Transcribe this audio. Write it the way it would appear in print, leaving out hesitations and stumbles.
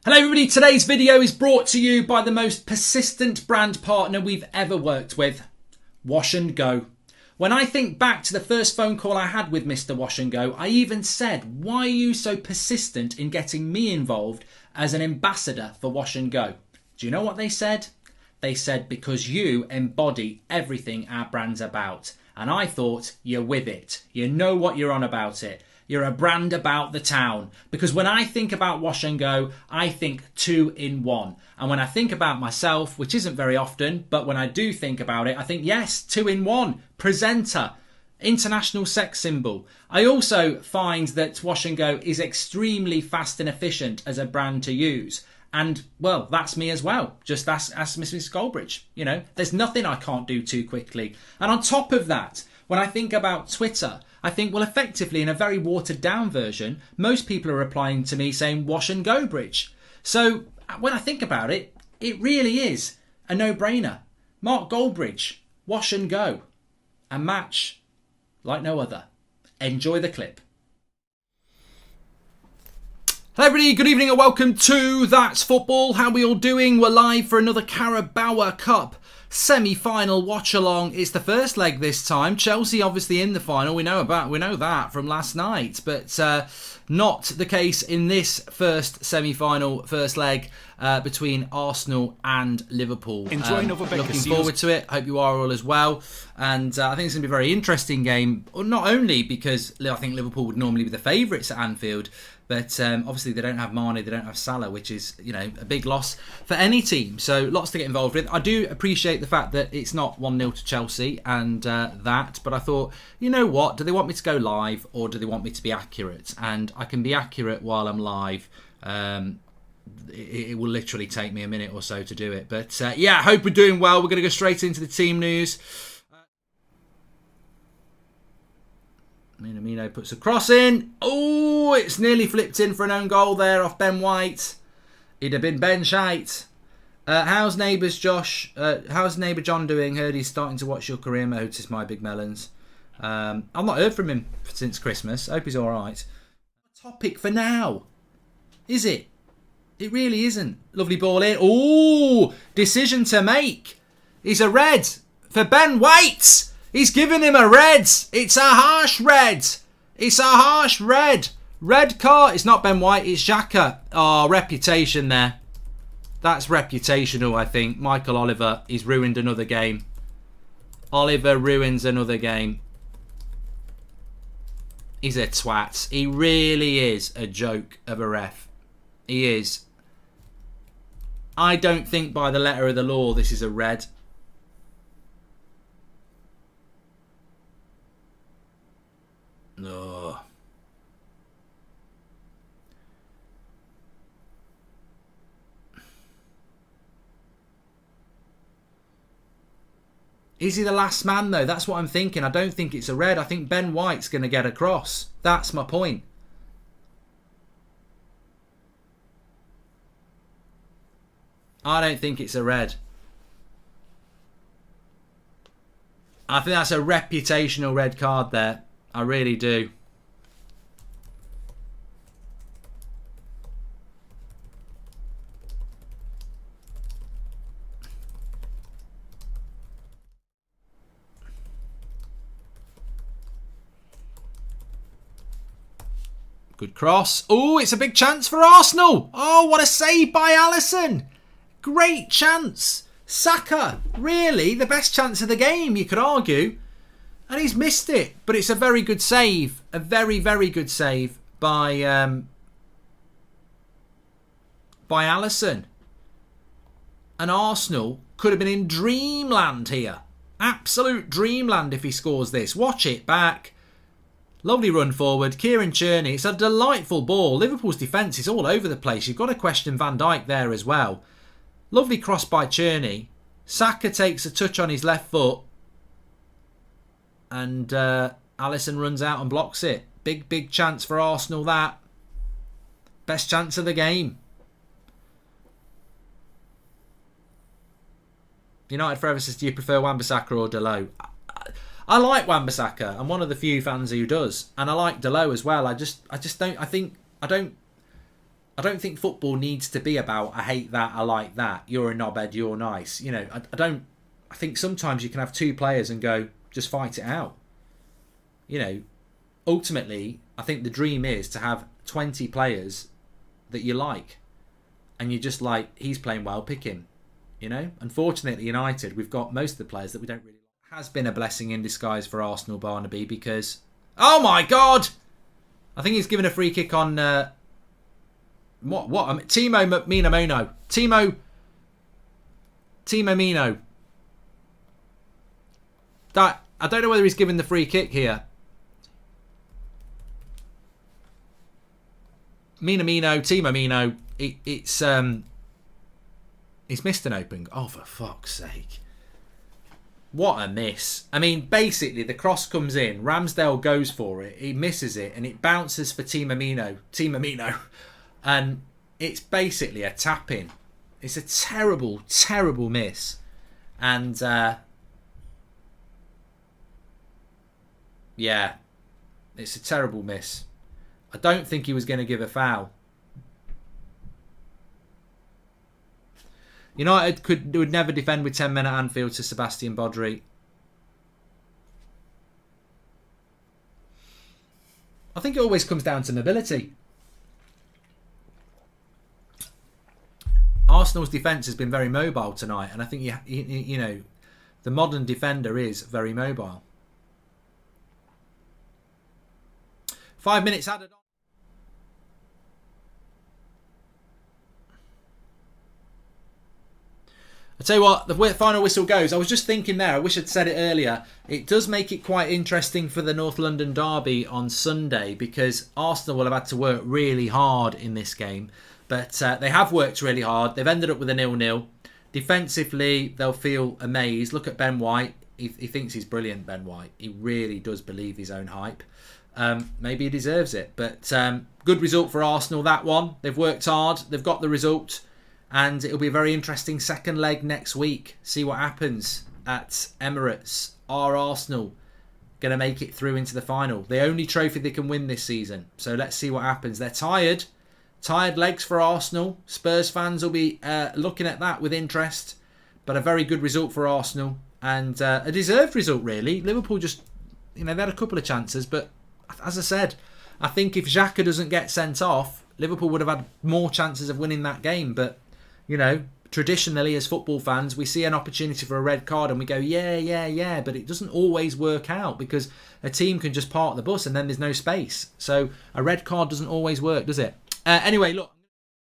Hello everybody, today's video is brought to you by the most persistent brand partner we've ever worked with, Wash and Go. When I think back to the first phone call I had with Mr. Wash and Go, I even said, why are you so persistent in getting me involved as an ambassador for Wash and Go? Do you know what they said? They said, because you embody everything our brand's about. And I thought, you're with it. You know what you're on about it. You're a brand about the town. Because when I think about Wash and Go, I think 2 in 1. And when I think about myself, which isn't very often, but when I do think about it, I think, yes, 2 in 1. Presenter, international sex symbol. I also find that Wash and Go is extremely fast and efficient as a brand to use. And, well, that's me as well. Just ask Mrs. Goldbridge. You know, there's nothing I can't do too quickly. And on top of that, when I think about Twitter, I think, well, effectively, in a very watered-down version, most people are replying to me saying WashAndGoBridge. So when I think about it, it really is a no-brainer. Mark Goldbridge, Wash and Go. A match like no other. Enjoy the clip. Hello everybody, good evening and welcome to That's Football. How are we all doing? We're live for another Carabao Cup semi-final watch-along. It's the first leg this time. Chelsea obviously in the final. We know that from last night, but not the case in this first semi-final, first leg between Arsenal and Liverpool. Enjoying looking forward to it. Hope you are all as well. And I think it's going to be a very interesting game, not only because I think Liverpool would normally be the favourites at Anfield, but obviously they don't have Mane, they don't have Salah, which is, you know, a big loss for any team. So lots to get involved with. I do appreciate the fact that it's not 1-0 to Chelsea and that, but I thought, you know what, do they want me to go live or do they want me to be accurate? And I can be accurate while I'm live. It will literally take me a minute or so to do it. But yeah, I hope we're doing well. We're going to go straight into the team news. Minamino puts a cross in. Oh, it's nearly flipped in for an own goal there off Ben White. It'd have been Ben Shite. How's neighbours Josh? How's neighbour John doing? Heard he's starting to watch your career mode. It's my big melons. I've not heard from him since Christmas. I hope he's all right. Topic for now, is it? It really isn't. Lovely ball in. Oh, decision to make. He's a red for Ben White. He's giving him a red. It's a harsh red. It's a harsh red. Red card. It's not Ben White. It's Xhaka. Oh, reputation there. That's reputational, I think. Michael Oliver. He's ruined another game. Oliver ruins another game. He's a twat. He really is a joke of a ref. He is. I don't think by the letter of the law this is a red. No. Is he the last man though? That's what I'm thinking. I don't think it's a red. I think Ben White's going to get across. That's my point. I don't think it's a red. I think that's a reputational red card there. I really do. Good cross. Oh, it's a big chance for Arsenal. Oh, what a save by Alisson. Great chance. Saka, really the best chance of the game, you could argue. And he's missed it. But it's a very good save. A very, very good save by Alisson. And Arsenal could have been in dreamland here. Absolute dreamland if he scores this. Watch it back. Lovely run forward. Kieran Tierney. It's a delightful ball. Liverpool's defence is all over the place. You've got to question Van Dijk there as well. Lovely cross by Tierney. Saka takes a touch on his left foot. And Alisson runs out and blocks it. Big, big chance for Arsenal, that. Best chance of the game. United Forever says, do you prefer Wan-Bissaka or Dalot? I like Wan-Bissaka. I'm one of the few fans who does. And I like Dalot as well. I just don't I don't think football needs to be about I hate that, I like that, you're a knobhead, you're nice. You know, I think sometimes you can have two players and go, just fight it out. You know, ultimately, I think the dream is to have 20 players that you like. And you're just like, he's playing well, pick him. You know, unfortunately, United, we've got most of the players that we don't really like. It has been a blessing in disguise for Arsenal, Barnaby, because, oh my God, I think he's given a free kick on Timo Mino. Timo Mino. That I don't know whether he's given the free kick here. Timo Mino. He's missed an open. Oh, for fuck's sake! What a miss! I mean, basically, the cross comes in. Ramsdale goes for it. He misses it, and it bounces for Timo Mino, and it's basically a tap in. It's a terrible, terrible miss, and yeah, it's a terrible miss. I don't think he was going to give a foul. United would never defend with 10 men at Anfield to Sebastian Bodri. I think it always comes down to mobility. Arsenal's defence has been very mobile tonight, and I think you know the modern defender is very mobile. 5 minutes added on. I tell you what, the final whistle goes. I was just thinking there, I wish I'd said it earlier. It does make it quite interesting for the North London derby on Sunday, because Arsenal will have had to work really hard in this game. But they have worked really hard. They've ended up with a 0-0. Defensively, they'll feel amazed. Look at Ben White. He thinks he's brilliant, Ben White. He really does believe his own hype. Maybe he deserves it. But good result for Arsenal, that one. They've worked hard. They've got the result. And it'll be a very interesting second leg next week. See what happens at Emirates. Are Arsenal going to make it through into the final? The only trophy they can win this season. So let's see what happens. They're tired. Tired legs for Arsenal. Spurs fans will be looking at that with interest. But a very good result for Arsenal. And a deserved result, really. Liverpool just, they had a couple of chances. But as I said, I think if Xhaka doesn't get sent off, Liverpool would have had more chances of winning that game. But traditionally as football fans, we see an opportunity for a red card and we go, yeah. But it doesn't always work out, because a team can just park the bus and then there's no space. So a red card doesn't always work, does it? Anyway, look.